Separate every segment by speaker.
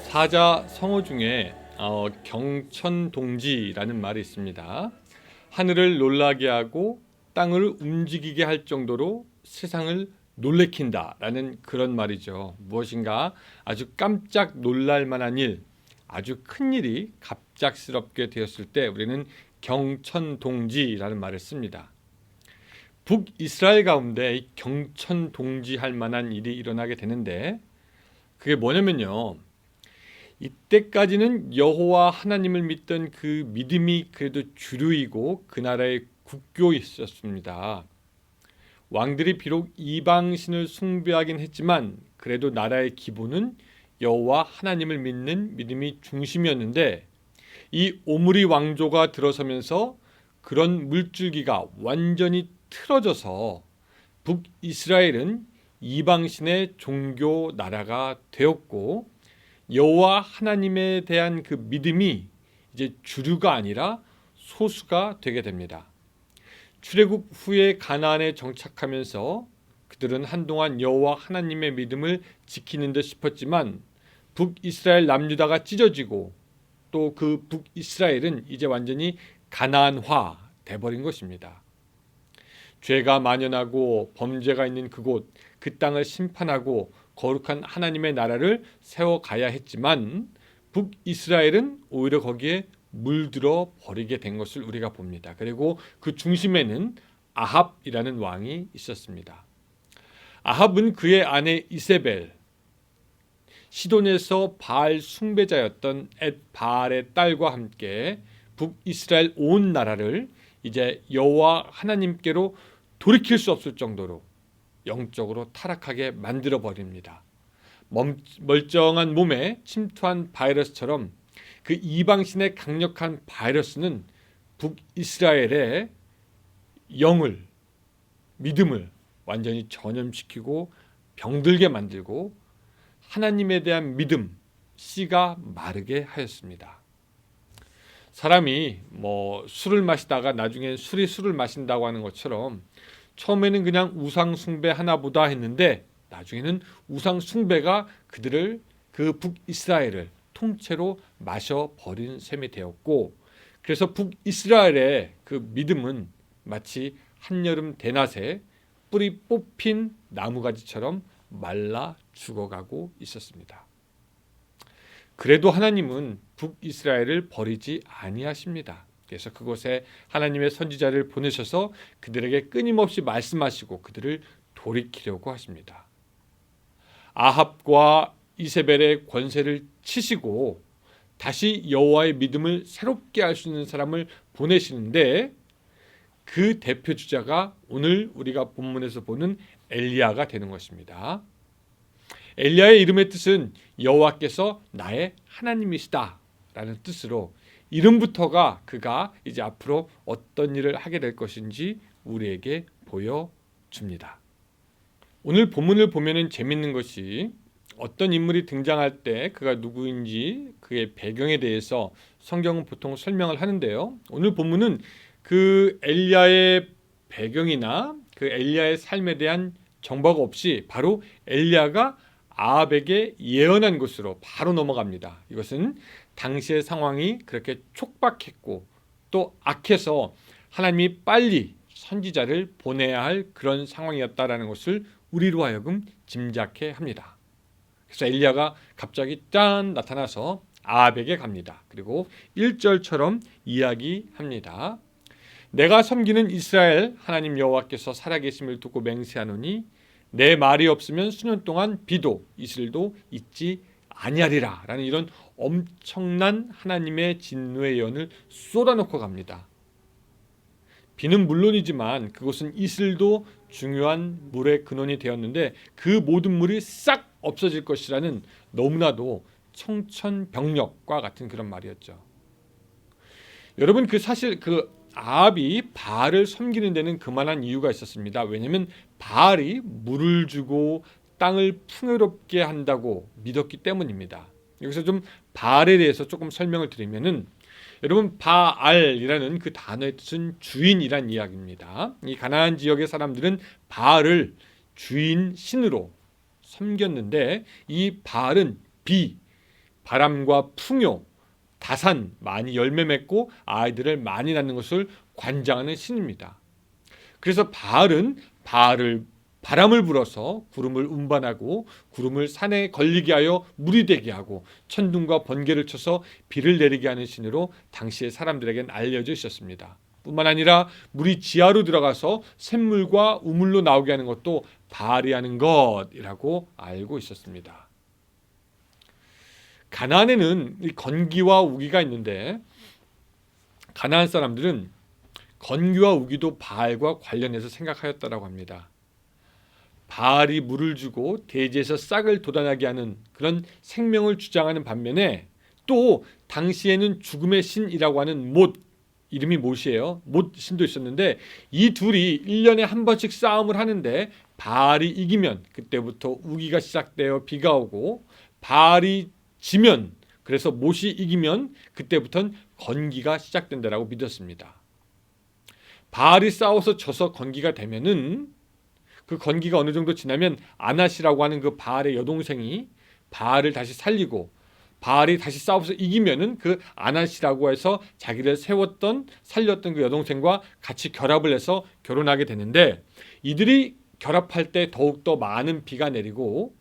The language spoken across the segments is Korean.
Speaker 1: 사자 성어 중에 경천동지라는 말이 있습니다. 하늘을 놀라게 하고 땅을 움직이게 할 정도로 세상을 놀래킨다라는 그런 말이죠. 무엇인가 아주 깜짝 놀랄 만한 일, 아주 큰 일이 갑작스럽게 되었을 때 우리는 경천동지라는 말을 씁니다. 북이스라엘 가운데 경천동지할 만한 일이 일어나게 되는데 그게 뭐냐면요. 이때까지는 여호와 하나님을 믿던 그 믿음이 그래도 주류이고 그 나라의 국교였었습니다. 왕들이 비록 이방신을 숭배하긴 했지만 그래도 나라의 기본은 여호와 하나님을 믿는 믿음이 중심이었는데 이 오므리 왕조가 들어서면서 그런 물줄기가 완전히 틀어져서 북이스라엘은 이방신의 종교 나라가 되었고 여호와 하나님에 대한 그 믿음이 이제 주류가 아니라 소수가 되게 됩니다. 출애굽 후에 가나안에 정착하면서 그들은 한동안 여호와 하나님의 믿음을 지키는 듯 싶었지만 북이스라엘 남유다가 찢어지고 또 그 북이스라엘은 이제 완전히 가나안화 돼버린 것입니다. 죄가 만연하고 범죄가 있는 그곳, 그 땅을 심판하고 거룩한 하나님의 나라를 세워가야 했지만 북이스라엘은 오히려 거기에 물들어 버리게 된 것을 우리가 봅니다. 그리고 그 중심에는 아합이라는 왕이 있었습니다. 아합은 그의 아내 이세벨, 시돈에서 바알 숭배자였던 엣바알의 딸과 함께 북이스라엘 온 나라를 이제 여호와 하나님께로 돌이킬 수 없을 정도로 영적으로 타락하게 만들어 버립니다. 멀쩡한 몸에 침투한 바이러스처럼 그 이방신의 강력한 바이러스는 북이스라엘의 영을, 믿음을 완전히 전염시키고 병들게 만들고 하나님에 대한 믿음, 씨가 마르게 하였습니다. 사람이 술을 마시다가 나중에 술을 마신다고 하는 것처럼 처음에는 그냥 우상 숭배 하나보다 했는데 나중에는 우상 숭배가 그들을 그 북이스라엘을 통째로 마셔버린 셈이 되었고 그래서 북이스라엘의 그 믿음은 마치 한여름 대낮에 뿌리 뽑힌 나무가지처럼 말라 죽어가고 있었습니다. 그래도 하나님은 북이스라엘을 버리지 아니하십니다. 그래서 그곳에 하나님의 선지자를 보내셔서 그들에게 끊임없이 말씀하시고 그들을 돌이키려고 하십니다. 아합과 이세벨의 권세를 치시고 다시 여호와의 믿음을 새롭게 할 수 있는 사람을 보내시는데 그 대표 주자가 오늘 우리가 본문에서 보는 엘리야가 되는 것입니다. 엘리야의 이름의 뜻은 여호와께서 나의 하나님이시다라는 뜻으로 이름부터가 그가 이제 앞으로 어떤 일을 하게 될 것인지 우리에게 보여줍니다. 오늘 본문을 보면은 재밌는 것이 어떤 인물이 등장할 때 그가 누구인지 그의 배경에 대해서 성경은 보통 설명을 하는데요. 오늘 본문은 그 엘리야의 배경이나 그 엘리야의 삶에 대한 정보가 없이 바로 엘리야가 아합에게 예언한 것으로 바로 넘어갑니다. 이것은 당시의 상황이 그렇게 촉박했고 또 악해서 하나님이 빨리 선지자를 보내야 할 그런 상황이었다라는 것을 우리로 하여금 짐작해 합니다. 그래서 엘리야가 갑자기 짠 나타나서 아합에게 갑니다. 그리고 1절처럼 이야기합니다. 내가 섬기는 이스라엘 하나님 여호와께서 살아계심을 두고 맹세하노니 내 말이 없으면 수년 동안 비도 이슬도 있지 아니하리라 라는 이런 엄청난 하나님의 진노의 예언을 쏟아놓고 갑니다. 비는 물론이지만 그곳은 이슬도 중요한 물의 근원이 되었는데 그 모든 물이 싹 없어질 것이라는 너무나도 청천벽력과 같은 그런 말이었죠. 여러분 사실 아합이 바알을 섬기는 데는 그만한 이유가 있었습니다. 왜냐하면 바알이 물을 주고 땅을 풍요롭게 한다고 믿었기 때문입니다. 여기서 좀 바알에 대해서 조금 설명을 드리면은 여러분 바알이라는 그 단어의 뜻은 주인이란 이야기입니다. 이 가나안 지역의 사람들은 바알을 주인 신으로 섬겼는데 이 바알은 바람과 풍요, 다산 많이 열매 맺고 아이들을 많이 낳는 것을 관장하는 신입니다. 그래서 바알은 바람을 불어서 구름을 운반하고 구름을 산에 걸리게 하여 물이 되게 하고 천둥과 번개를 쳐서 비를 내리게 하는 신으로 당시의 사람들에겐 알려져 있었습니다. 뿐만 아니라 물이 지하로 들어가서 샘물과 우물로 나오게 하는 것도 바알이 하는 것이라고 알고 있었습니다. 가나안에는 이 건기와 우기가 있는데 가나안 사람들은 건기와 우기도 바알과 관련해서 생각하였다라고 합니다. 바알이 물을 주고 대지에서 싹을 돋아나게 하는 그런 생명을 주장하는 반면에 또 당시에는 죽음의 신이라고 하는 못, 이름이 못이에요. 못 신도 있었는데 이 둘이 1년에 한 번씩 싸움을 하는데 바알이 이기면 그때부터 우기가 시작되어 비가 오고 바알이 지면 그래서 못이 이기면 그때부터는 건기가 시작된다라고 믿었습니다. 바알이 싸워서 져서 건기가 되면은 그 건기가 어느 정도 지나면 아낫이라고 하는 그 바알의 여동생이 바알을 다시 살리고 바알이 다시 싸워서 이기면은 그 아낫이라고 해서 자기를 살렸던 그 여동생과 같이 결합을 해서 결혼하게 되는데 이들이 결합할 때 더욱더 많은 비가 내리고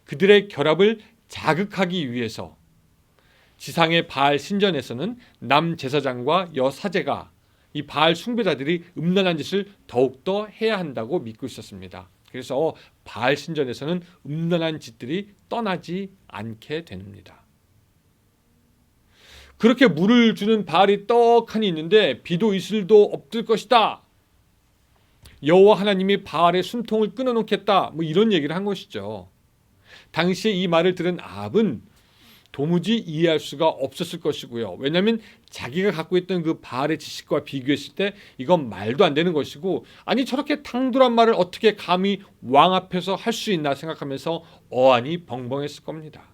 Speaker 1: 그들의 결합을 자극하기 위해서 지상의 바알 신전에서는 남 제사장과 여 사제가 이 바알 숭배자들이 음란한 짓을 더욱더 해야 한다고 믿고 있었습니다. 그래서 바알 신전에서는 음란한 짓들이 떠나지 않게 됩니다. 그렇게 물을 주는 바알이 떡하니 있는데 비도 이슬도 없을 것이다. 여호와 하나님이 바알의 숨통을 끊어놓겠다. 이런 얘기를 한 것이죠. 당시에 이 말을 들은 아합은 도무지 이해할 수가 없었을 것이고요. 왜냐하면 자기가 갖고 있던 그 바알의 지식과 비교했을 때 이건 말도 안 되는 것이고 아니 저렇게 탕돌한 말을 어떻게 감히 왕 앞에서 할 수 있나 생각하면서 어안이 벙벙했을 겁니다.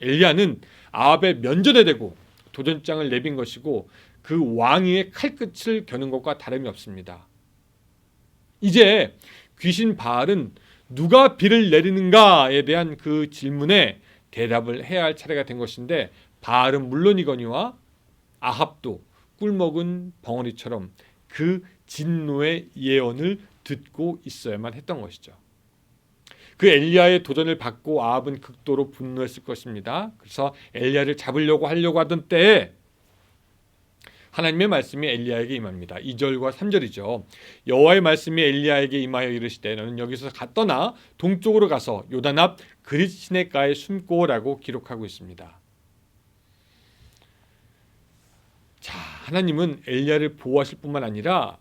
Speaker 1: 엘리야는 아합의 면전에 대고 도전장을 내빈 것이고 그 왕위의 칼끝을 겨눈 것과 다름이 없습니다. 이제 귀신 바알은 누가 비를 내리는가에 대한 그 질문에 대답을 해야 할 차례가 된 것인데 바알은 물론이거니와 아합도 꿀먹은 벙어리처럼 그 진노의 예언을 듣고 있어야만 했던 것이죠. 그 엘리야의 도전을 받고 아합은 극도로 분노했을 것입니다. 그래서 엘리야를 잡으려고 하던 때에 하나님의 말씀이 엘리야에게 임합니다. 2절과 3절이죠. 여호와의 말씀이 엘리야에게 임하여 이르시되 너는 여기서 떠나 동쪽으로 가서 요단 앞 그릿 시냇가에 숨고라고 기록하고 있습니다. 자, 하나님은 엘리야를 보호하실 뿐만 아니라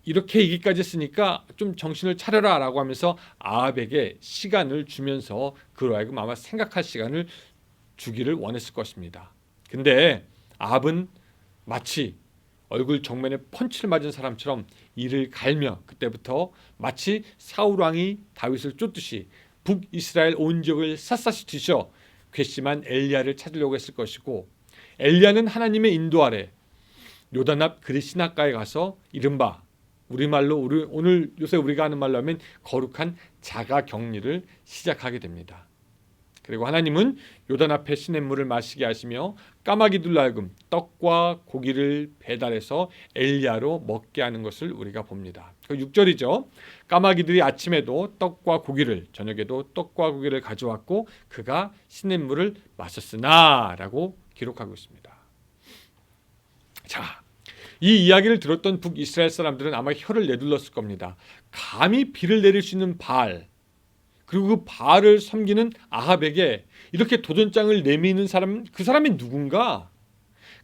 Speaker 1: 이렇게 얘기까지 했으니까 좀 정신을 차려라 라고 하면서 아합에게 시간을 주면서 그로 하여금 아마 생각할 시간을 주기를 원했을 것입니다. 근데 아합은 마치 얼굴 정면에 펀치를 맞은 사람처럼 이를 갈며 그때부터 마치 사울 왕이 다윗을 쫓듯이 북이스라엘 온 지역을 샅샅이 뒤져 괘씸한 엘리야를 찾으려고 했을 것이고 엘리야는 하나님의 인도 아래 요단 앞 그릿 시냇가에 가서 이른바 우리말로 오늘 요새 우리가 하는 말로 하면 거룩한 자가 격리를 시작하게 됩니다. 그리고 하나님은 요단 앞에 시냇물을 마시게 하시며 까마귀들로 하여금 떡과 고기를 배달해서 엘리야로 먹게 하는 것을 우리가 봅니다. 6절이죠. 까마귀들이 아침에도 떡과 고기를 저녁에도 떡과 고기를 가져왔고 그가 시냇물을 마셨으나 라고 기록하고 있습니다. 자, 이 이야기를 들었던 북이스라엘 사람들은 아마 혀를 내둘렀을 겁니다. 감히 비를 내릴 수 있는 바알 그리고 그 바알을 섬기는 아합에게 이렇게 도전장을 내미는 사람, 그 사람이 누군가?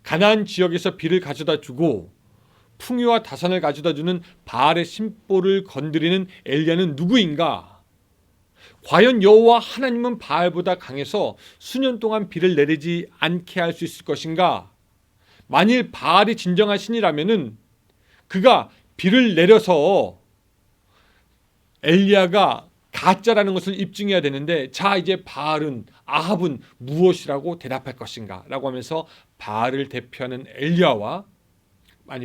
Speaker 1: 가나안 지역에서 비를 가져다 주고 풍요와 다산을 가져다 주는 바알의 심보를 건드리는 엘리야는 누구인가? 과연 여호와 하나님은 바알보다 강해서 수년 동안 비를 내리지 않게 할 수 있을 것인가? 만일 바알이 진정한 신이라면은 그가 비를 내려서 엘리야가 가짜라는 것을 입증해야 되는데 자 이제 아합은 무엇이라고 대답할 것인가 라고 하면서 바알을 대표하는 엘리야와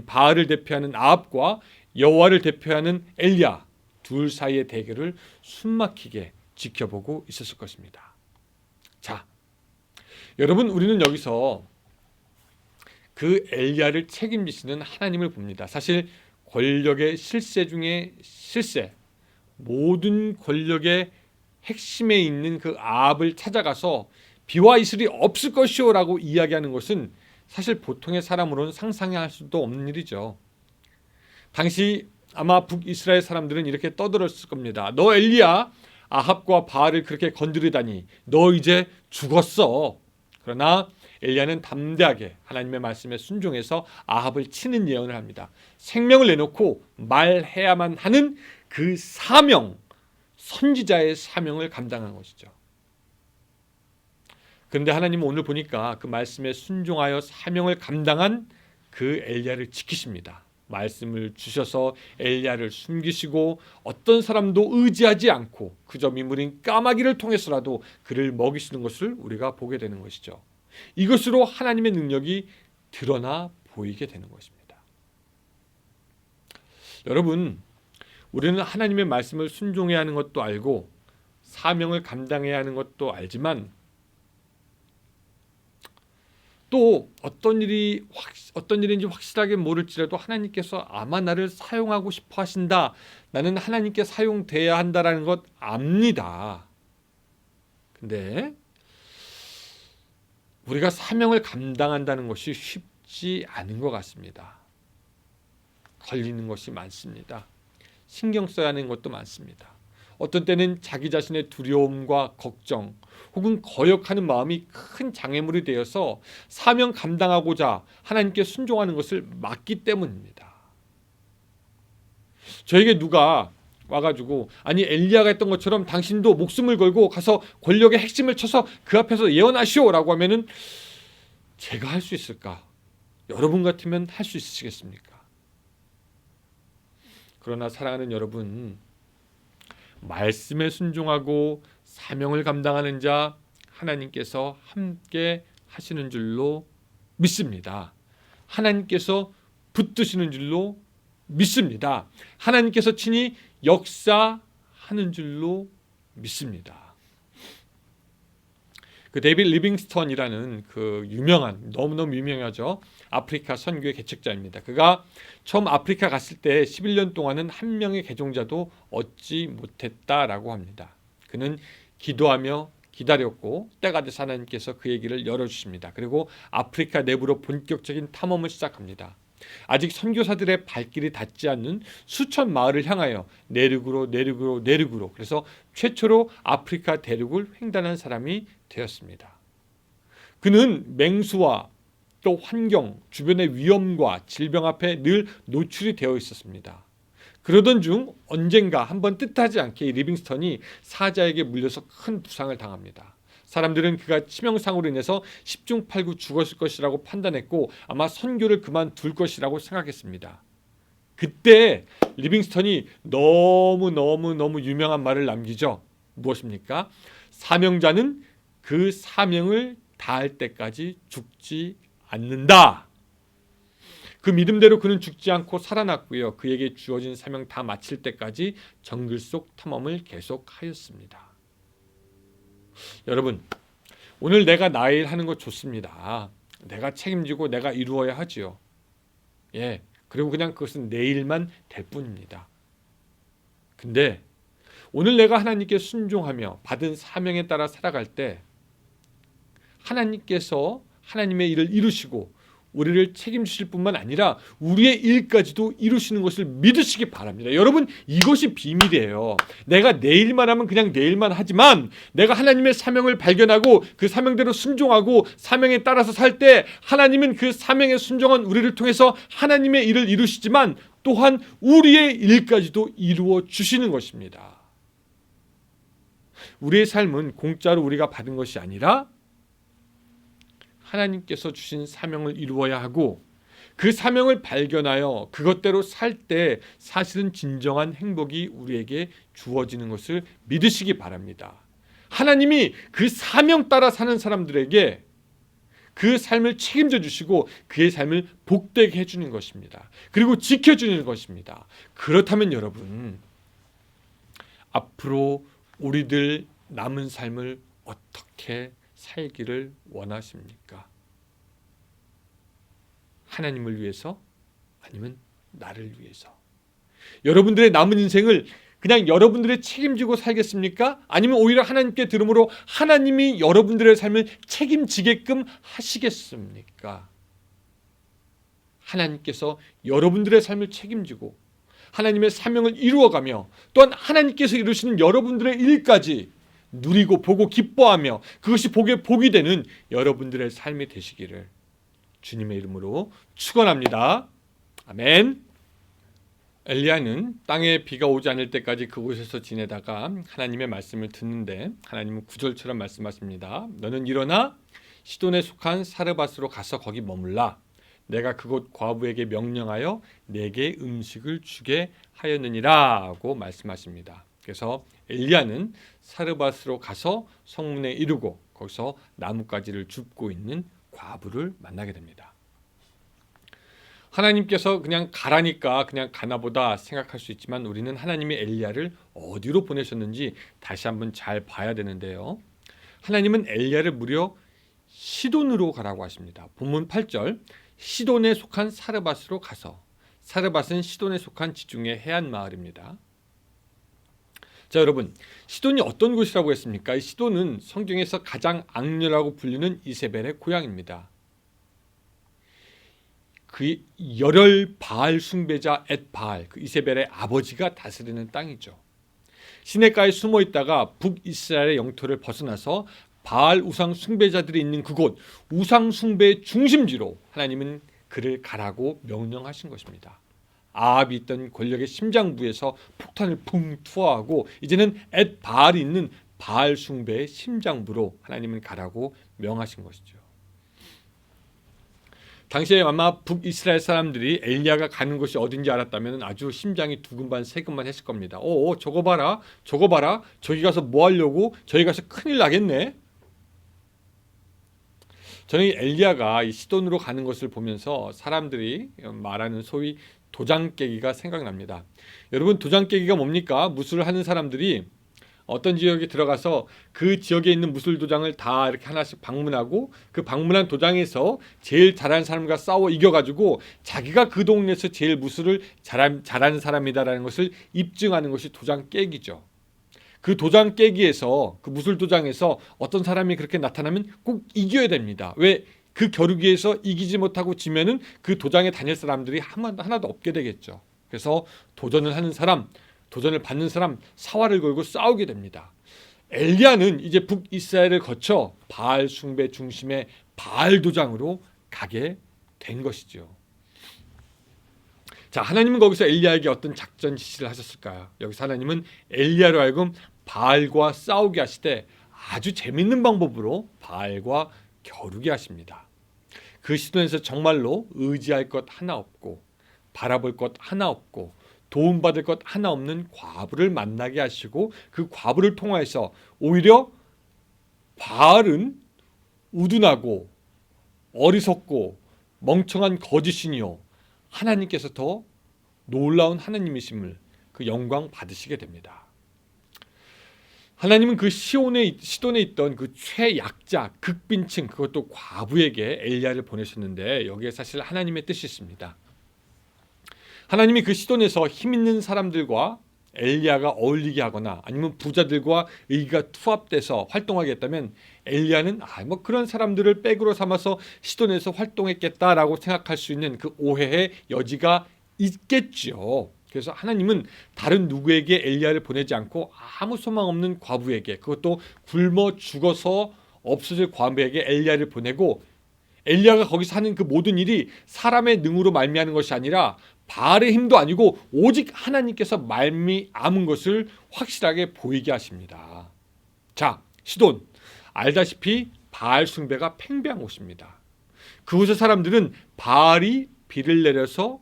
Speaker 1: 바알을 대표하는 아합과 여호와를 대표하는 엘리야 둘 사이의 대결을 숨막히게 지켜보고 있었을 것입니다. 자, 여러분, 우리는 여기서 그 엘리야를 책임지시는 하나님을 봅니다. 사실 권력의 실세 중에 실세, 모든 권력의 핵심에 있는 그 아합을 찾아가서 비와 이슬이 없을 것이오라고 이야기하는 것은 사실 보통의 사람으로는 상상할 수도 없는 일이죠. 당시 아마 북이스라엘 사람들은 이렇게 떠들었을 겁니다. 너 엘리야, 아합과 바알을 그렇게 건드리다니 너 이제 죽었어. 그러나 엘리야는 담대하게 하나님의 말씀에 순종해서 아합을 치는 예언을 합니다. 생명을 내놓고 말해야만 하는 그 사명, 선지자의 사명을 감당한 것이죠. 그런데 하나님은 오늘 보니까 그 말씀에 순종하여 사명을 감당한 그 엘리야를 지키십니다. 말씀을 주셔서 엘리야를 숨기시고 어떤 사람도 의지하지 않고 그저 민물인 까마귀를 통해서라도 그를 먹이시는 것을 우리가 보게 되는 것이죠. 이것으로 하나님의 능력이 드러나 보이게 되는 것입니다. 여러분, 우리는 하나님의 말씀을 순종해야 하는 것도 알고 사명을 감당해야 하는 것도 알지만 또 어떤 일인지 확실하게 모를지라도 하나님께서 아마 나를 사용하고 싶어 하신다. 나는 하나님께 사용돼야 한다라는 것 압니다. 근데 우리가 사명을 감당한다는 것이 쉽지 않은 것 같습니다. 걸리는 것이 많습니다. 신경 써야 하는 것도 많습니다. 어떤 때는 자기 자신의 두려움과 걱정 혹은 거역하는 마음이 큰 장애물이 되어서 사명 감당하고자 하나님께 순종하는 것을 막기 때문입니다. 저에게 누가 와가지고 아니 엘리야가 했던 것처럼 당신도 목숨을 걸고 가서 권력의 핵심을 쳐서 그 앞에서 예언하시오라고 하면은 제가 할 수 있을까? 여러분 같으면 할 수 있으시겠습니까? 그러나 사랑하는 여러분, 말씀에 순종하고 사명을 감당하는 자 하나님께서 함께 하시는 줄로 믿습니다. 하나님께서 붙드시는 줄로 믿습니다. 하나님께서 친히 역사하는 줄로 믿습니다. 그 데이빗 리빙스턴이라는 그 유명한 너무너무 유명하죠. 아프리카 선교의 개척자입니다. 그가 처음 아프리카 갔을 때 11년 동안은 한 명의 개종자도 얻지 못했다라고 합니다. 그는 기도하며 기다렸고 때가 돼서 하나님께서 그의 길을 열어주십니다. 그리고 아프리카 내부로 본격적인 탐험을 시작합니다. 아직 선교사들의 발길이 닿지 않는 수천 마을을 향하여 내륙으로 그래서 최초로 아프리카 대륙을 횡단한 사람이 되었습니다. 그는 맹수와 또 환경, 주변의 위험과 질병 앞에 늘 노출이 되어 있었습니다. 그러던 중 언젠가 한번 뜻하지 않게 리빙스턴이 사자에게 물려서 큰 부상을 당합니다. 사람들은 그가 치명상으로 인해서 10중 8구 죽었을 것이라고 판단했고 아마 선교를 그만둘 것이라고 생각했습니다. 그때 리빙스턴이 너무 유명한 말을 남기죠. 무엇입니까? 사명자는 그 사명을 다할 때까지 죽지 않는다. 그 믿음대로 그는 죽지 않고 살아났고요. 그에게 주어진 사명 다 마칠 때까지 정글 속 탐험을 계속하였습니다. 여러분, 오늘 내가 나의 일 하는 거 좋습니다. 내가 책임지고 내가 이루어야 하지요. 예, 그리고 그냥 그것은 내 일만 될 뿐입니다. 근데 오늘 내가 하나님께 순종하며 받은 사명에 따라 살아갈 때 하나님께서 하나님의 일을 이루시고 우리를 책임지실 뿐만 아니라 우리의 일까지도 이루시는 것을 믿으시기 바랍니다. 여러분, 이것이 비밀이에요. 내가 내 일만 하면 그냥 내 일만 하지만 내가 하나님의 사명을 발견하고 그 사명대로 순종하고 사명에 따라서 살 때 하나님은 그 사명에 순종한 우리를 통해서 하나님의 일을 이루시지만 또한 우리의 일까지도 이루어 주시는 것입니다. 우리의 삶은 공짜로 우리가 받은 것이 아니라 하나님께서 주신 사명을 이루어야 하고 그 사명을 발견하여 그것대로 살 때 사실은 진정한 행복이 우리에게 주어지는 것을 믿으시기 바랍니다. 하나님이 그 사명 따라 사는 사람들에게 그 삶을 책임져 주시고 그의 삶을 복되게 해주는 것입니다. 그리고 지켜주는 것입니다. 그렇다면 여러분, 앞으로 우리들 남은 삶을 어떻게 살기를 원하십니까? 하나님을 위해서 아니면 나를 위해서? 여러분들의 남은 인생을 그냥 여러분들의 책임지고 살겠습니까? 아니면 오히려 하나님께 들음으로 하나님이 여러분들의 삶을 책임지게끔 하시겠습니까? 하나님께서 여러분들의 삶을 책임지고 하나님의 사명을 이루어가며 또한 하나님께서 이루시는 여러분들의 일까지 누리고 보고 기뻐하며 그것이 복이 되는 여러분들의 삶이 되시기를 주님의 이름으로 축원합니다. 아멘. 엘리야는 땅에 비가 오지 않을 때까지 그곳에서 지내다가 하나님의 말씀을 듣는데 하나님은 구절처럼 말씀하십니다. 너는 일어나 시돈에 속한 사르밧으로 가서 거기 머물라. 내가 그곳 과부에게 명령하여 내게 음식을 주게 하였느니라고 말씀하십니다. 그래서 엘리야는 사르밧으로 가서 성문에 이르고 거기서 나뭇가지를 줍고 있는 과부를 만나게 됩니다. 하나님께서 그냥 가라니까 그냥 가나보다 생각할 수 있지만 우리는 하나님이 엘리야를 어디로 보내셨는지 다시 한번 잘 봐야 되는데요. 하나님은 엘리야를 무려 시돈으로 가라고 하십니다. 본문 8절 시돈에 속한 사르밧으로 가서, 사르밧은 시돈에 속한 지중해 해안 마을입니다. 자, 여러분, 시돈이 어떤 곳이라고 했습니까? 이 시돈은 성경에서 가장 악녀라고 불리는 이세벨의 고향입니다. 그 열혈 바알 숭배자 엣바알, 그 이세벨의 아버지가 다스리는 땅이죠. 시냇가에 숨어 있다가 북이스라엘의 영토를 벗어나서 바알 우상 숭배자들이 있는 그곳, 우상 숭배의 중심지로 하나님은 그를 가라고 명령하신 것입니다. 아합이 있던 권력의 심장부에서 폭탄을 풍 투하하고 이제는 엣바알이 있는 바알 숭배의 심장부로 하나님은 가라고 명하신 것이죠. 당시에 아마 북이스라엘 사람들이 엘리야가 가는 곳이 어딘지 알았다면 아주 심장이 두근반 세근반 했을 겁니다. 저거 봐라, 저거 봐라, 저기 가서 뭐 하려고, 저기 가서 큰일 나겠네. 저는 엘리야가 이 시돈으로 가는 것을 보면서 사람들이 말하는 소위 도장 깨기가 생각납니다. 여러분, 도장 깨기가 뭡니까? 무술을 하는 사람들이 어떤 지역에 들어가서 그 지역에 있는 무술 도장을 다 이렇게 하나씩 방문하고 그 방문한 도장에서 제일 잘하는 사람과 싸워 이겨가지고 자기가 그 동네에서 제일 무술을 잘하는 사람이다라는 것을 입증하는 것이 도장 깨기죠. 그 도장 깨기에서 그 무술 도장에서 어떤 사람이 그렇게 나타나면 꼭 이겨야 됩니다. 왜? 그 겨루기에서 이기지 못하고 지면은 그 도장에 다닐 사람들이 하나도 없게 되겠죠. 그래서 도전을 하는 사람, 도전을 받는 사람 사활을 걸고 싸우게 됩니다. 엘리야는 이제 북이스라엘을 거쳐 바알 숭배 중심의 바알 도장으로 가게 된 것이죠. 자, 하나님은 거기서 엘리야에게 어떤 작전 지시를 하셨을까요? 여기서 하나님은 엘리야로 하여금 바알과 싸우게 하시되 아주 재밌는 방법으로 바알과 겨루게 하십니다. 그 시돈에서 정말로 의지할 것 하나 없고 바라볼 것 하나 없고 도움받을 것 하나 없는 과부를 만나게 하시고 그 과부를 통하여서 오히려 바알은 우둔하고 어리석고 멍청한 거짓이니요 하나님께서 더 놀라운 하나님이심을 그 영광 받으시게 됩니다. 하나님은 그 시돈에 있던 그 최약자 극빈층 그것도 과부에게 엘리야를 보내셨는데 여기에 사실 하나님의 뜻이 있습니다. 하나님이 그 시돈에서 힘 있는 사람들과 엘리야가 어울리게 하거나 아니면 부자들과 의기가 투합돼서 활동하게 했다면 엘리야는 뭐 그런 사람들을 백으로 삼아서 시돈에서 활동했겠다라고 생각할 수 있는 그 오해의 여지가 있겠죠. 그래서 하나님은 다른 누구에게 엘리야를 보내지 않고 아무 소망 없는 과부에게 그것도 굶어 죽어서 없어질 과부에게 엘리야를 보내고 엘리야가 거기서 하는 그 모든 일이 사람의 능으로 말미암는 것이 아니라 바알의 힘도 아니고 오직 하나님께서 말미암은 것을 확실하게 보이게 하십니다. 자, 시돈 알다시피 바알 숭배가 팽배한 곳입니다. 그곳의 사람들은 바알이 비를 내려서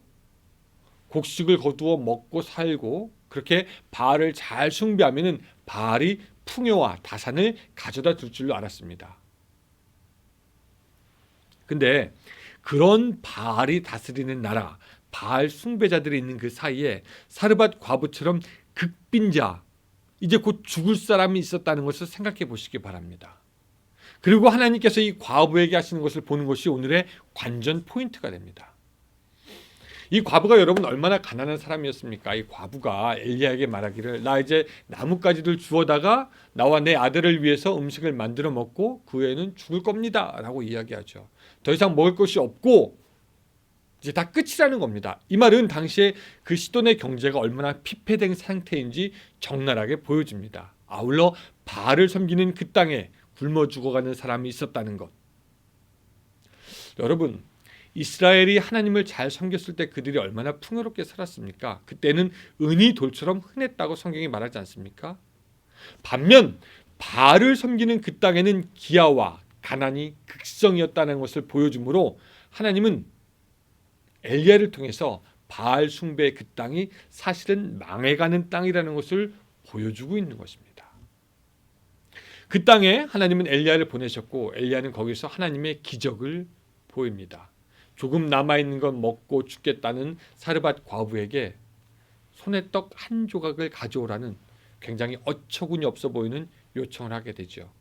Speaker 1: 곡식을 거두어 먹고 살고 그렇게 바알을 잘 숭배하면은 바알이 풍요와 다산을 가져다 줄 줄로 알았습니다. 근데 그런 바알이 다스리는 나라 바알 숭배자들이 있는 그 사이에 사르밧 과부처럼 극빈자 이제 곧 죽을 사람이 있었다는 것을 생각해 보시기 바랍니다. 그리고 하나님께서 이 과부에게 하시는 것을 보는 것이 오늘의 관전 포인트가 됩니다. 이 과부가 여러분 얼마나 가난한 사람이었습니까? 이 과부가 엘리야에게 말하기를 나 이제 나뭇가지를 주워다가 나와 내 아들을 위해서 음식을 만들어 먹고 그 후에는 죽을 겁니다 라고 이야기하죠. 더 이상 먹을 것이 없고 이제 다 끝이라는 겁니다. 이 말은 당시에 그 시돈의 경제가 얼마나 피폐된 상태인지 적나라하게 보여줍니다. 아울러 바알을 섬기는 그 땅에 굶어 죽어가는 사람이 있었다는 것. 여러분, 이스라엘이 하나님을 잘 섬겼을 때 그들이 얼마나 풍요롭게 살았습니까? 그때는 은이 돌처럼 흔했다고 성경이 말하지 않습니까? 반면 바알을 섬기는 그 땅에는 기아와 가난이 극성이었다는 것을 보여주므로 하나님은 엘리야를 통해서 바알 숭배의 그 땅이 사실은 망해가는 땅이라는 것을 보여주고 있는 것입니다. 그 땅에 하나님은 엘리야를 보내셨고 엘리야는 거기서 하나님의 기적을 보입니다. 조금 남아있는 건 먹고 죽겠다는 사르밧 과부에게 손에 떡 한 조각을 가져오라는 굉장히 어처구니 없어 보이는 요청을 하게 되죠.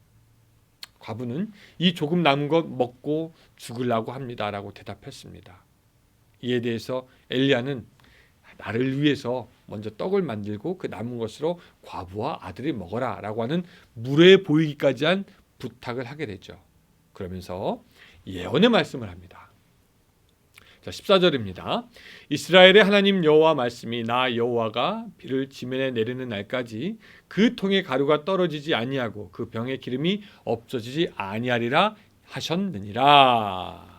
Speaker 1: 과부는 이 조금 남은 것 먹고 죽으려고 합니다 라고 대답했습니다. 이에 대해서 엘리야는 나를 위해서 먼저 떡을 만들고 그 남은 것으로 과부와 아들이 먹어라 라고 하는 무례 보이기까지 한 부탁을 하게 되죠. 그러면서 예언의 말씀을 합니다. 자, 14절입니다. 이스라엘의 하나님 여호와 말씀이 나 여호와가 비를 지면에 내리는 날까지 그 통에 가루가 떨어지지 아니하고 그 병에 기름이 없어지지 아니하리라 하셨느니라.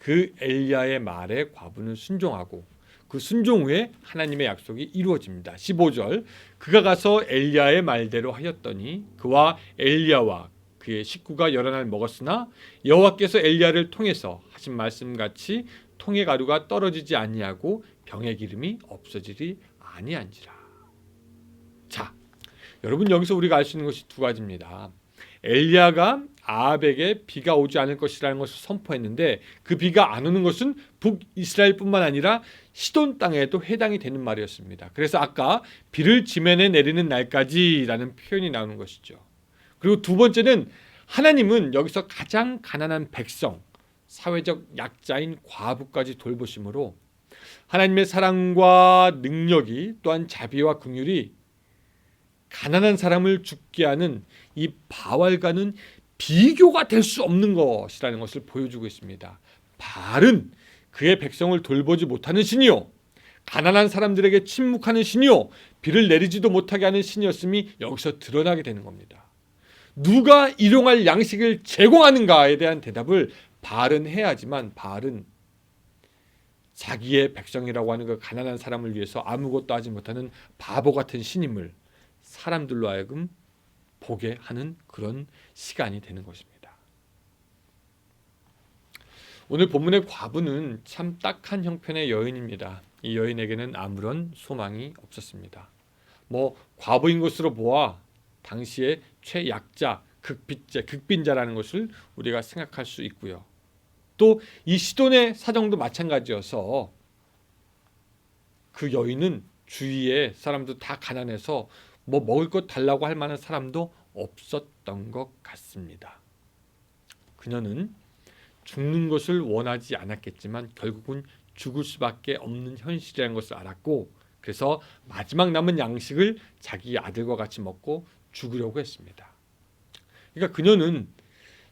Speaker 1: 그 엘리야의 말에 과부는 순종하고 그 순종 후에 하나님의 약속이 이루어집니다. 15절 그가 가서 엘리야의 말대로 하였더니 그와 엘리야와 그의 식구가 여러 날 먹었으나 여호와께서 엘리야를 통해서 하신 말씀같이 통의 가루가 떨어지지 아니하고 병의 기름이 없어지리 아니한지라. 자, 여러분 여기서 우리가 알 수 있는 것이 두 가지입니다. 엘리야가 아합에게 비가 오지 않을 것이라는 것을 선포했는데 그 비가 안 오는 것은 북이스라엘뿐만 아니라 시돈 땅에도 해당이 되는 말이었습니다. 그래서 아까 비를 지면에 내리는 날까지라는 표현이 나오는 것이죠. 그리고 두 번째는 하나님은 여기서 가장 가난한 백성, 사회적 약자인 과부까지 돌보심으로 하나님의 사랑과 능력이 또한 자비와 긍휼이 가난한 사람을 죽게 하는 이 바알과는 비교가 될 수 없는 것이라는 것을 보여주고 있습니다. 바알은 그의 백성을 돌보지 못하는 신이요 가난한 사람들에게 침묵하는 신이요 비를 내리지도 못하게 하는 신이었음이 여기서 드러나게 되는 겁니다. 누가 일용할 양식을 제공하는가에 대한 대답을 바알은 해야지만 바알은 자기의 백성이라고 하는 그 가난한 사람을 위해서 아무것도 하지 못하는 바보 같은 신임을 사람들로 하여금 보게 하는 그런 시간이 되는 것입니다. 오늘 본문의 과부는 참 딱한 형편의 여인입니다. 이 여인에게는 아무런 소망이 없었습니다. 과부인 것으로 보아 당시의 최약자, 극빈자라는 것을 우리가 생각할 수 있고요. 또 이 시돈의 사정도 마찬가지여서 그 여인은 주위에 사람도 다 가난해서 먹을 것 달라고 할 만한 사람도 없었던 것 같습니다. 그녀는 죽는 것을 원하지 않았겠지만 결국은 죽을 수밖에 없는 현실이라는 것을 알았고 그래서 마지막 남은 양식을 자기 아들과 같이 먹고 죽으려고 했습니다. 그러니까 그녀는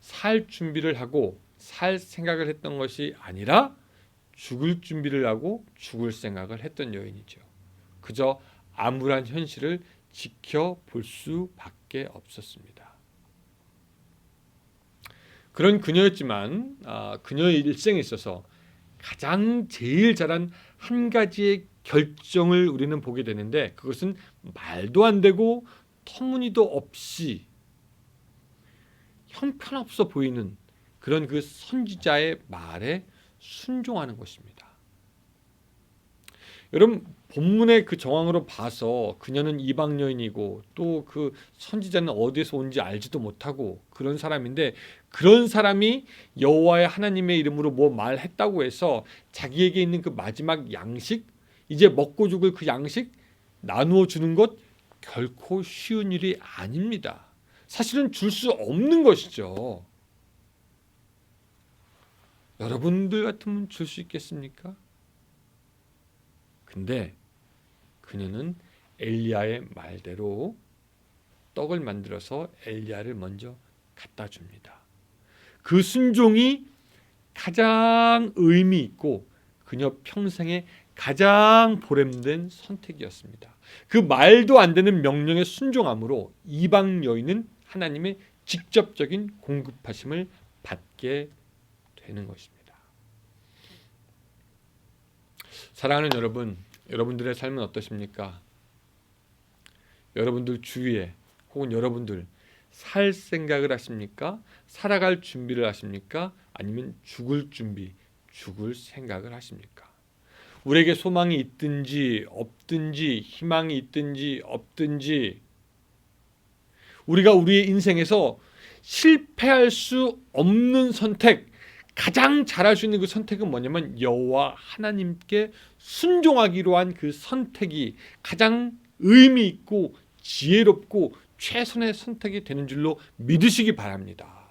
Speaker 1: 살 준비를 하고 살 생각을 했던 것이 아니라 죽을 준비를 하고 죽을 생각을 했던 여인이죠. 그저 암울한 현실을 지켜볼 수밖에 없었습니다. 그런 그녀였지만 그녀의 일생에 있어서 가장 제일 잘한 한 가지의 결정을 우리는 보게 되는데 그것은 말도 안 되고 터무니도 없이 형편없어 보이는 그런 그 선지자의 말에 순종하는 것입니다. 여러분 본문의 그 정황으로 봐서 그녀는 이방 여인이고 또 그 선지자는 어디에서 온지 알지도 못하고 그런 사람인데 그런 사람이 여호와의 하나님의 이름으로 뭐 말했다고 해서 자기에게 있는 그 마지막 양식 이제 먹고 죽을 그 양식 나누어 주는 것 결코 쉬운 일이 아닙니다. 사실은 줄 수 없는 것이죠. 여러분들 같으면 줄 수 있겠습니까? 근데 그녀는 엘리야의 말대로 떡을 만들어서 엘리야를 먼저 갖다 줍니다. 그 순종이 가장 의미 있고 그녀 평생에 가장 보람된 선택이었습니다. 그 말도 안 되는 명령에 순종함으로 이방 여인은 하나님의 직접적인 공급하심을 받게 되는 것입니다. 사랑하는 여러분, 여러분들의 삶은 어떠십니까? 여러분들 주위에 혹은 여러분들 살 생각을 하십니까? 살아갈 준비를 하십니까? 아니면 죽을 준비, 죽을 생각을 하십니까? 우리에게 소망이 있든지 없든지 희망이 있든지 없든지 우리가 우리의 인생에서 실패할 수 없는 선택, 가장 잘할 수 있는 그 선택은 뭐냐면 여호와 하나님께 순종하기로 한 그 선택이 가장 의미 있고 지혜롭고 최선의 선택이 되는 줄로 믿으시기 바랍니다.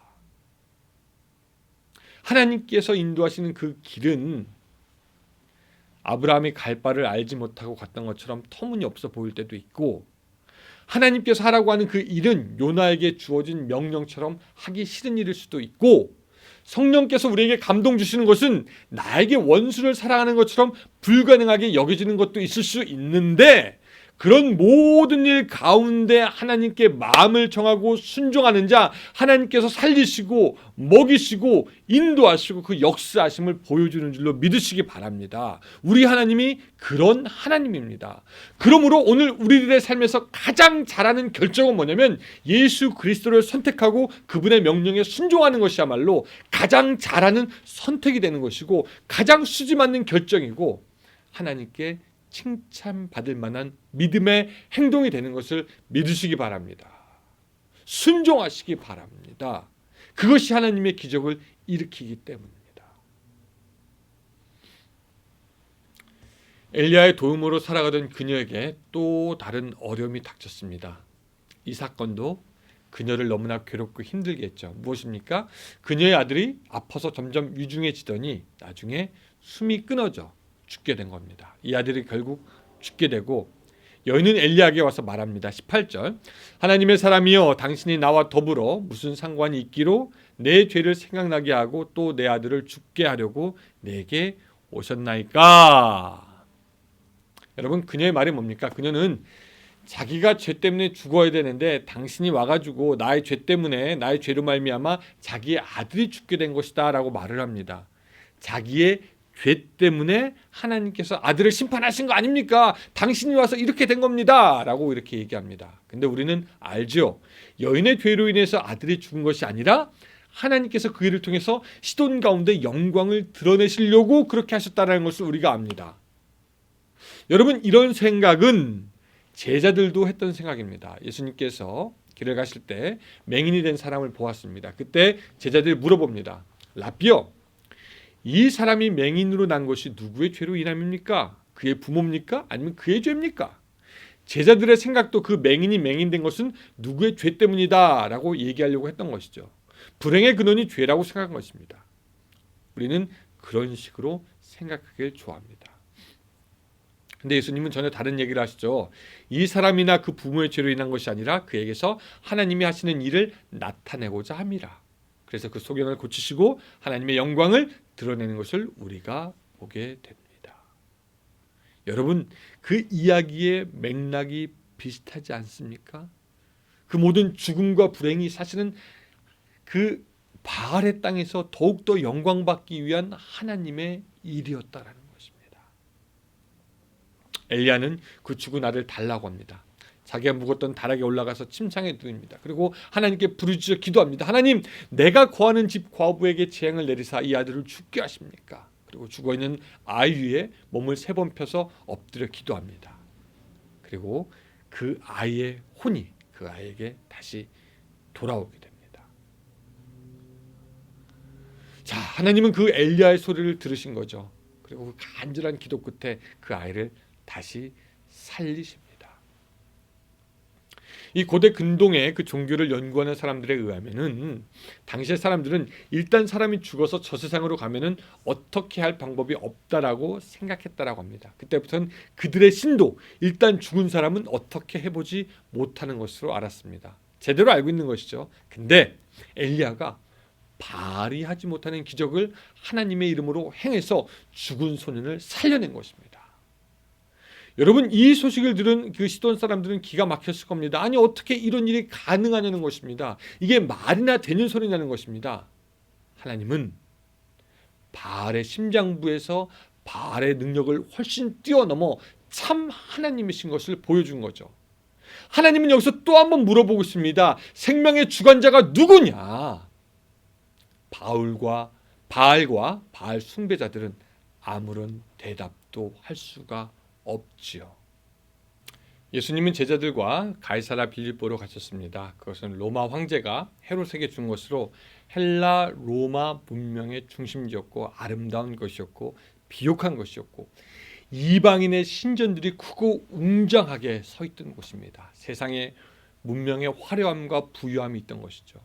Speaker 1: 하나님께서 인도하시는 그 길은 아브라함이 갈 바를 알지 못하고 갔던 것처럼 터무니없어 보일 때도 있고, 하나님께서 하라고 하는 그 일은 요나에게 주어진 명령처럼 하기 싫은 일일 수도 있고, 성령께서 우리에게 감동 주시는 것은 나에게 원수를 사랑하는 것처럼 불가능하게 여겨지는 것도 있을 수 있는데, 그런 모든 일 가운데 하나님께 마음을 정하고 순종하는 자, 하나님께서 살리시고 먹이시고 인도하시고 그 역사하심을 보여주는 줄로 믿으시기 바랍니다. 우리 하나님이 그런 하나님입니다. 그러므로 오늘 우리들의 삶에서 가장 잘하는 결정은 뭐냐면 예수 그리스도를 선택하고 그분의 명령에 순종하는 것이야말로 가장 잘하는 선택이 되는 것이고 가장 수지 맞는 결정이고 하나님께 칭찬받을 만한 믿음의 행동이 되는 것을 믿으시기 바랍니다. 순종하시기 바랍니다. 그것이 하나님의 기적을 일으키기 때문입니다. 엘리야의 도움으로 살아가던 그녀에게 또 다른 어려움이 닥쳤습니다. 이 사건도 그녀를 너무나 괴롭고 힘들게 했죠. 무엇입니까? 그녀의 아들이 아파서 점점 위중해지더니 나중에 숨이 끊어져 죽게 된 겁니다. 이 아들이 결국 죽게 되고 여인은 엘리야에게 와서 말합니다. 18절 하나님의 사람이여 당신이 나와 더불어 무슨 상관이 있기로 내 죄를 생각나게 하고 또 내 아들을 죽게 하려고 내게 오셨나이까. 여러분 그녀의 말이 뭡니까? 그녀는 자기가 죄 때문에 죽어야 되는데 당신이 와가지고 나의 죄 때문에 나의 죄로 말미암아 자기의 아들이 죽게 된 것이다 라고 말을 합니다. 자기의 죄 때문에 하나님께서 아들을 심판하신 거 아닙니까? 당신이 와서 이렇게 된 겁니다 라고 이렇게 얘기합니다. 근데 우리는 알죠. 여인의 죄로 인해서 아들이 죽은 것이 아니라 하나님께서 그 일을 통해서 시돈 가운데 영광을 드러내시려고 그렇게 하셨다는 것을 우리가 압니다. 여러분 이런 생각은 제자들도 했던 생각입니다. 예수님께서 길을 가실 때 맹인이 된 사람을 보았습니다. 그때 제자들이 물어봅니다. 라비여, 이 사람이 맹인으로 난 것이 누구의 죄로 인함입니까? 그의 부모입니까? 아니면 그의 죄입니까? 제자들의 생각도 그 맹인이 맹인된 것은 누구의 죄 때문이다 라고 얘기하려고 했던 것이죠. 불행의 근원이 죄라고 생각한 것입니다. 우리는 그런 식으로 생각하길 좋아합니다. 근데 예수님은 전혀 다른 얘기를 하시죠. 이 사람이나 그 부모의 죄로 인한 것이 아니라 그에게서 하나님이 하시는 일을 나타내고자 함이라. 그래서 그 소견을 고치시고 하나님의 영광을 드러내는 것을 우리가 보게 됩니다. 여러분 그 이야기의 맥락이 비슷하지 않습니까? 그 모든 죽음과 불행이 사실은 그 바알의 땅에서 더욱더 영광받기 위한 하나님의 일이었다라는 것입니다. 엘리야는 그 죽은 아들 달라고 합니다. 자기가 묵었던 다락에 올라가서 침상에 누웁니다. 그리고 하나님께 부르짖어 기도합니다. 하나님, 내가 거하는 집 과부에게 재앙을 내리사 이 아들을 죽게 하십니까? 그리고 죽어있는 아이 위에 몸을 3번 펴서 엎드려 기도합니다. 그리고 그 아이의 혼이 그 아이에게 다시 돌아오게 됩니다. 자, 하나님은 그 엘리야의 소리를 들으신 거죠. 그리고 그 간절한 기도 끝에 그 아이를 다시 살리십니다. 이 고대 근동의 그 종교를 연구하는 사람들에 의하면은 당시의 사람들은 일단 사람이 죽어서 저 세상으로 가면은 어떻게 할 방법이 없다라고 생각했다라고 합니다. 그때부터는 그들의 신도 일단 죽은 사람은 어떻게 해보지 못하는 것으로 알았습니다. 제대로 알고 있는 것이죠. 근데 엘리야가 바알이 하지 못하는 기적을 하나님의 이름으로 행해서 죽은 소년을 살려낸 것입니다. 여러분, 이 소식을 들은 그 시돈 사람들은 기가 막혔을 겁니다. 아니, 어떻게 이런 일이 가능하냐는 것입니다. 이게 말이나 되는 소리냐는 것입니다. 하나님은 바알의 심장부에서 바알의 능력을 훨씬 뛰어넘어 참 하나님이신 것을 보여준 거죠. 하나님은 여기서 또 한번 물어보고 있습니다. 생명의 주관자가 누구냐? 바알과 바알 숭배자들은 아무런 대답도 할 수가 없지요. 예수님은 제자들과 가이사라 빌립보로 가셨습니다. 그것은 로마 황제가 헤롯에게 준 것으로 헬라 로마 문명의 중심지였고 아름다운 것이었고 비옥한 것이었고 이방인의 신전들이 크고 웅장하게 서 있던 곳입니다. 세상의 문명의 화려함과 부유함이 있던 것이죠.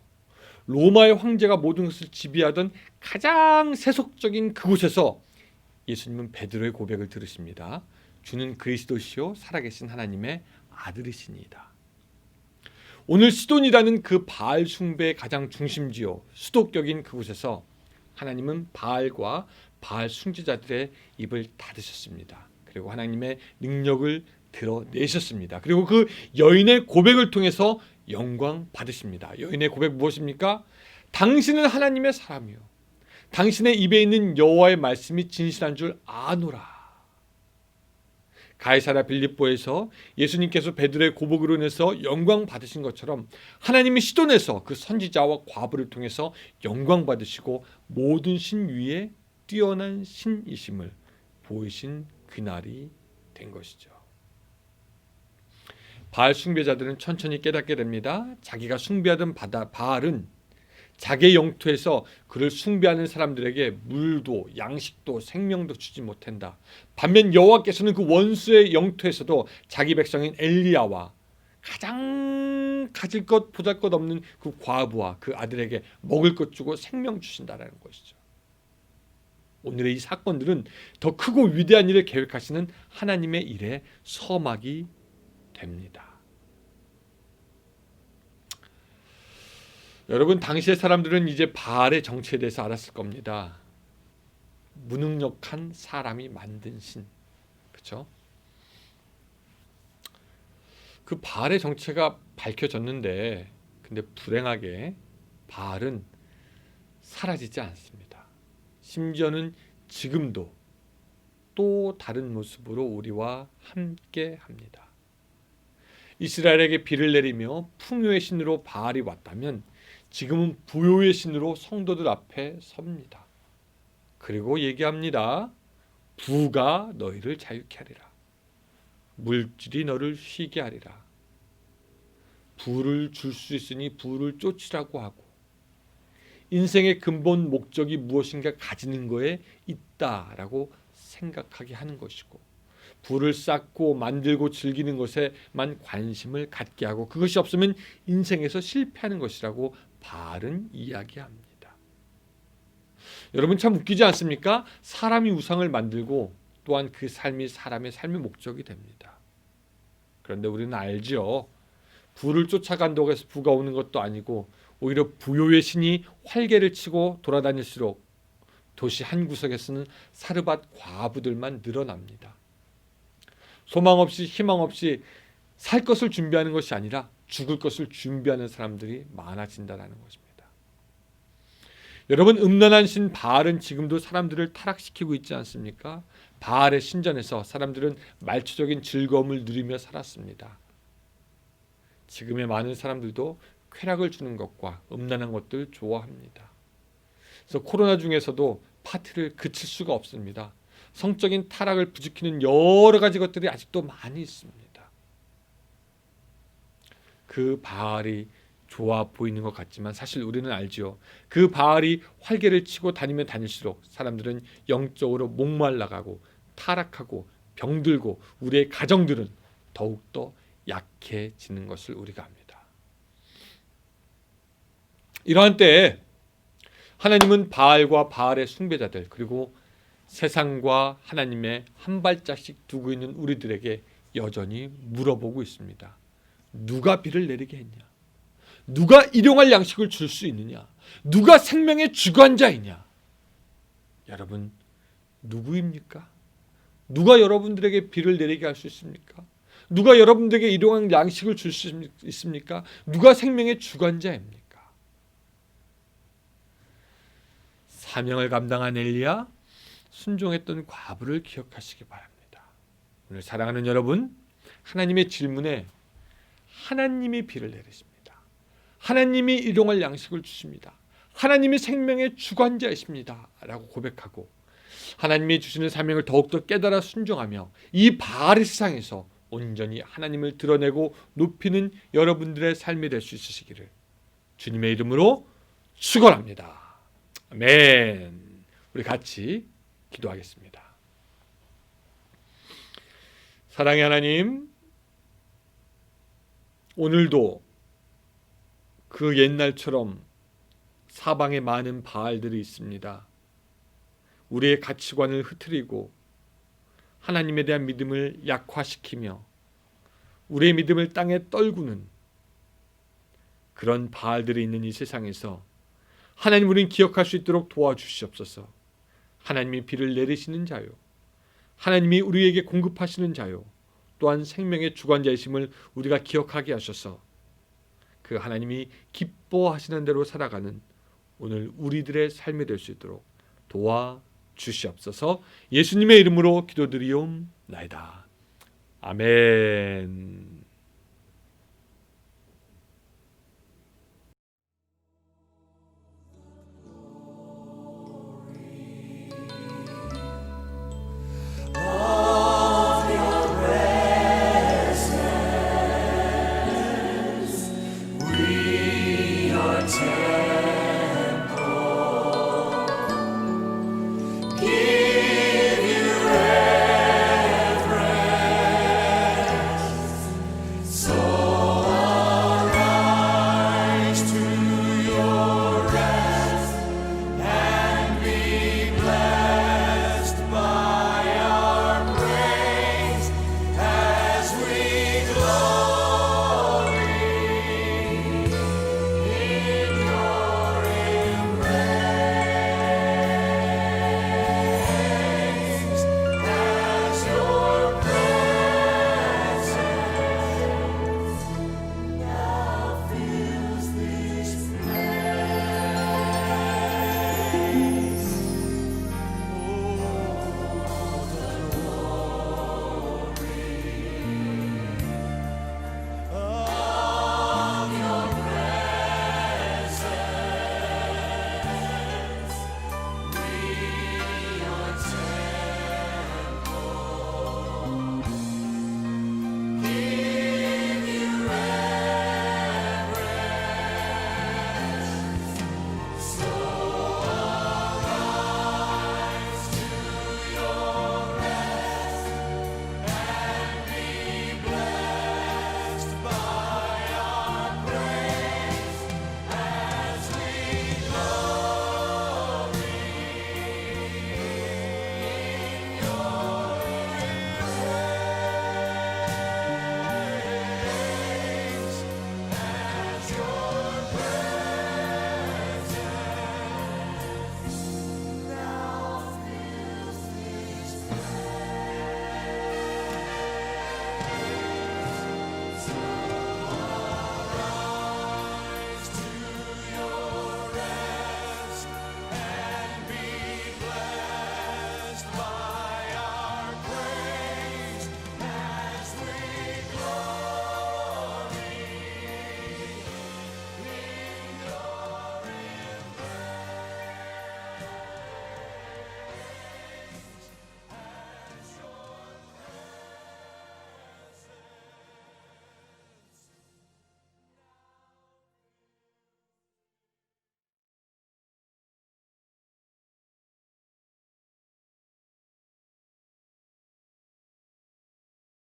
Speaker 1: 로마의 황제가 모든 것을 지배하던 가장 세속적인 그곳에서 예수님은 베드로의 고백을 들으십니다. 주는 그리스도시요 살아계신 하나님의 아들이시니이다. 오늘 시돈이라는 그 바알 숭배의 가장 중심지요 수도격인 그곳에서 하나님은 바알과 바알 숭배자들의 입을 닫으셨습니다. 그리고 하나님의 능력을 드러내셨습니다. 그리고 그 여인의 고백을 통해서 영광 받으십니다. 여인의 고백 무엇입니까? 당신은 하나님의 사람이요 당신의 입에 있는 여호와의 말씀이 진실한 줄 아노라. 가이사라 빌립보에서 예수님께서 베드로의 고백으로 인해서 영광 받으신 것처럼 하나님이 시돈에서 그 선지자와 과부를 통해서 영광 받으시고 모든 신 위에 뛰어난 신이심을 보이신 그날이 된 것이죠. 바알 숭배자들은 천천히 깨닫게 됩니다. 자기가 숭배하던 바알은 자기의 영토에서 그를 숭배하는 사람들에게 물도 양식도 생명도 주지 못한다. 반면 여호와께서는 그 원수의 영토에서도 자기 백성인 엘리야와 가장 가질 것 보잘것없는 그 과부와 그 아들에게 먹을 것 주고 생명 주신다라는 것이죠. 오늘의 이 사건들은 더 크고 위대한 일을 계획하시는 하나님의 일에 서막이 됩니다. 여러분, 당시의 사람들은 이제 바알의 정체에 대해서 알았을 겁니다. 무능력한 사람이 만든 신, 그렇죠? 그 바알의 정체가 밝혀졌는데, 근데 불행하게 바알은 사라지지 않습니다. 심지어는 지금도 또 다른 모습으로 우리와 함께 합니다. 이스라엘에게 비를 내리며 풍요의 신으로 바알이 왔다면 지금은 부요의 신으로 성도들 앞에 섭니다. 그리고 얘기합니다. 부가 너희를 자유케 하리라. 물질이 너를 쉬게 하리라. 부를 줄 수 있으니 부를 쫓으라고 하고 인생의 근본 목적이 무엇인가 가지는 거에 있다라고 생각하게 하는 것이고 부를 쌓고 만들고 즐기는 것에만 관심을 갖게 하고 그것이 없으면 인생에서 실패하는 것이라고 바알은 이야기합니다. 여러분, 참 웃기지 않습니까? 사람이 우상을 만들고 또한 그 삶이 사람의 삶의 목적이 됩니다. 그런데 우리는 알죠. 부를 쫓아간다고 해서 부가 오는 것도 아니고 오히려 부요의 신이 활개를 치고 돌아다닐수록 도시 한 구석에서는 사르밧 과부들만 늘어납니다. 소망 없이 희망 없이 살 것을 준비하는 것이 아니라 죽을 것을 준비하는 사람들이 많아진다는 것입니다. 여러분, 음란한 신 바알은 지금도 사람들을 타락시키고 있지 않습니까? 바알의 신전에서 사람들은 말초적인 즐거움을 누리며 살았습니다. 지금의 많은 사람들도 쾌락을 주는 것과 음란한 것들 좋아합니다. 그래서 코로나 중에서도 파티를 그칠 수가 없습니다. 성적인 타락을 부추기는 여러 가지 것들이 아직도 많이 있습니다. 그 바알이 좋아 보이는 것 같지만 사실 우리는 알죠. 그 바알이 활개를 치고 다니면 다닐수록 사람들은 영적으로 목말라가고 타락하고 병들고 우리의 가정들은 더욱더 약해지는 것을 우리가 압니다. 이러한 때에 하나님은 바알과 바알의 숭배자들 그리고 세상과 하나님의 한 발짝씩 두고 있는 우리들에게 여전히 물어보고 있습니다. 누가 비를 내리게 했냐? 누가 일용할 양식을 줄 수 있느냐? 누가 생명의 주관자이냐? 여러분 누구입니까? 누가 여러분들에게 비를 내리게 할 수 있습니까? 누가 여러분들에게 일용할 양식을 줄 수 있습니까? 누가 생명의 주관자입니까? 사명을 감당한 엘리야, 순종했던 과부를 기억하시기 바랍니다. 오늘 사랑하는 여러분, 하나님의 질문에 하나님이 비를 내리십니다. 하나님이 일용할 양식을 주십니다. 하나님이 생명의 주관자이십니다. 라고 고백하고 하나님이 주시는 사명을 더욱더 깨달아 순종하며 이 바알의 세상에서 온전히 하나님을 드러내고 높이는 여러분들의 삶이 될 수 있으시기를 주님의 이름으로 축원합니다. 아멘. 우리 같이 기도하겠습니다. 사랑의 하나님, 오늘도 그 옛날처럼 사방에 많은 바알들이 있습니다. 우리의 가치관을 흐트리고 하나님에 대한 믿음을 약화시키며 우리의 믿음을 땅에 떨구는 그런 바알들이 있는 이 세상에서 하나님, 우리는 기억할 수 있도록 도와주시옵소서. 하나님이 비를 내리시는 자요, 하나님이 우리에게 공급하시는 자요, 또한 생명의 주관자이심을 우리가 기억하게 하셔서 그 하나님이 기뻐하시는 대로 살아가는 오늘 우리들의 삶이 될 수 있도록 도와주시옵소서. 예수님의 이름으로 기도드리옵나이다. 아멘.